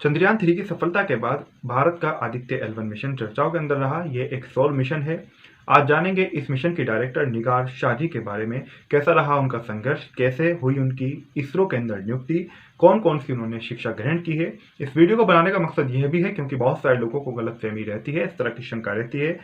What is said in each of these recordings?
चंद्रयान 3 की सफलता के बाद भारत का आदित्य L1 मिशन चर्चाओं के अंदर रहा। ये एक सौर मिशन है। आज जानेंगे इस मिशन की डायरेक्टर निगार शाजी के बारे में। कैसा रहा उनका संघर्ष, कैसे हुई उनकी इसरो के अंदर नियुक्ति, कौन कौन सी उन्होंने शिक्षा ग्रहण की है। इस वीडियो को बनाने का मकसद यह भी है क्योंकि बहुत सारे लोगों को गलतफहमी रहती है, इस तरह की शंका रहती है,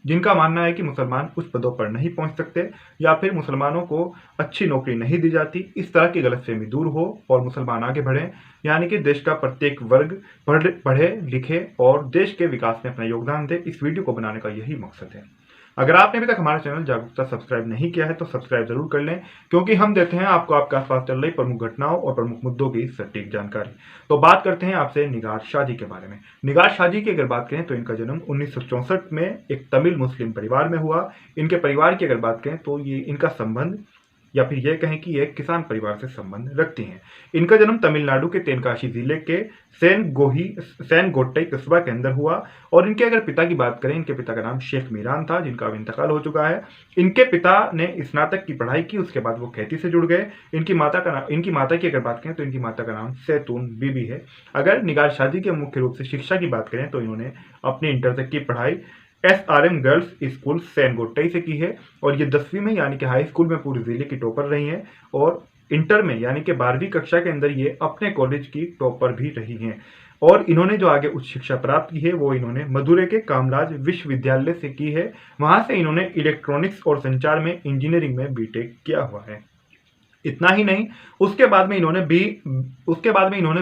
जिनका मानना है कि मुसलमान उच्च पदों पर नहीं पहुंच सकते या फिर मुसलमानों को अच्छी नौकरी नहीं दी जाती। इस तरह की गलतफहमी दूर हो और मुसलमान आगे बढ़ें, यानी कि देश का प्रत्येक वर्ग पढ़े लिखे और देश के विकास में अपना योगदान दे। इस वीडियो को बनाने का यही मकसद है। अगर आपने अभी तक हमारा चैनल जागरूकता सब्सक्राइब नहीं किया है तो सब्सक्राइब जरूर कर लें, क्योंकि हम देते हैं आपको आपके आसपास चल रही प्रमुख घटनाओं और प्रमुख मुद्दों की सटीक जानकारी। तो बात करते हैं आपसे निगार शाजी के बारे में। निगार शाजी की अगर बात करें तो इनका जन्म 1964 में एक तमिल मुस्लिम परिवार में हुआ। इनके परिवार की अगर बात करें तो ये इनका संबंध या फिर यह कहें कि एक किसान परिवार से संबंध रखती हैं। इनका जन्म तमिलनाडु के तेनकाशी जिले के सेनगोट्टई कस्बा के अंदर हुआ। और इनके अगर पिता की बात करें, इनके पिता का नाम शेख मीरान था, जिनका अब इंतकाल हो चुका है। इनके पिता ने स्नातक की पढ़ाई की, उसके बाद वो खेती से जुड़ गए। इनकी माता की अगर बात करें तो इनकी माता का नाम सैतून बीबी है। अगर निगार शादी के मुख्य रूप से शिक्षा की बात करें तो इन्होंने अपनी इंटर तक की पढ़ाई SRM गर्ल्स स्कूल सेनगोट्टई से की है और ये 10वीं में यानी कि हाई स्कूल में पूरे जिले की टॉपर रही हैं और इंटर में यानी कि 12वीं कक्षा के अंदर ये अपने कॉलेज की टॉपर भी रही हैं। और इन्होंने जो आगे उच्च शिक्षा प्राप्त की है वो इन्होंने मदुरै के कामराज विश्वविद्यालय से की है। वहां से इन्होंने इलेक्ट्रॉनिक्स और संचार में इंजीनियरिंग में बीटेक किया हुआ है। इतना ही नहीं, उसके बाद में इन्होंने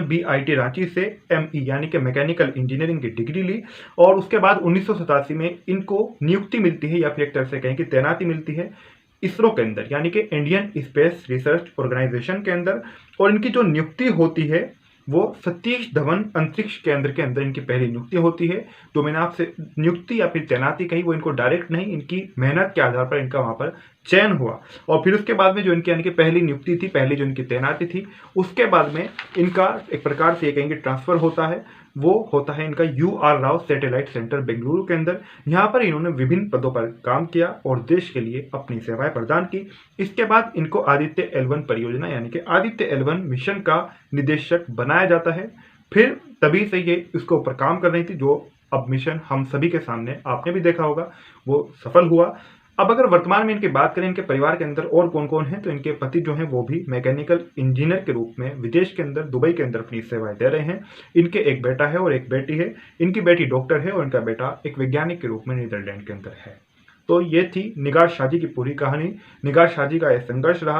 BIT रांची से ME यानी कि मैकेनिकल इंजीनियरिंग की डिग्री ली। और उसके बाद 1987 में इनको नियुक्ति मिलती है या फिर एक तरह से कहें कि तैनाती मिलती है इसरो के अंदर यानी कि इंडियन स्पेस रिसर्च ऑर्गेनाइजेशन के अंदर। और इनकी जो नियुक्ति होती है वो सतीश धवन अंतरिक्ष केंद्र के अंदर इनकी पहली नियुक्ति होती है। जो मैंने आपसे नियुक्ति या फिर तैनाती कही वो इनको डायरेक्ट नहीं, इनकी मेहनत के आधार पर इनका वहां पर चयन हुआ। और फिर उसके बाद में जो इनकी यानी कि पहली नियुक्ति थी, पहली जो इनकी तैनाती थी, उसके बाद में इनका एक प्रकार से ये कहेंगे ट्रांसफर होता है। वो होता है इनका UR Rao satellite centre Bengaluru के अंदर। यहाँ पर इन्होंने विभिन्न पदों पर काम किया और देश के लिए अपनी सेवाएं प्रदान की। इसके बाद इनको आदित्य L1 परियोजना यानी कि आदित्य L1 मिशन का निदेशक बनाया जाता है। फिर तभी से ये इसके ऊपर काम कर रही थी, जो अब मिशन हम सभी के सामने आपने भी देखा होगा वो सफल हुआ। अब अगर वर्तमान में इनकी बात करें, इनके परिवार के अंदर और कौन कौन है, तो इनके पति जो हैं वो भी मैकेनिकल इंजीनियर के रूप में विदेश के अंदर दुबई के अंदर अपनी सेवाएं दे रहे हैं। इनके एक बेटा है और एक बेटी है। इनकी बेटी डॉक्टर है और इनका बेटा एक वैज्ञानिक के रूप में नीदरलैंड के अंदर है। तो ये थी निगार शाजी की पूरी कहानी। निगार शाजी का यह संघर्ष रहा।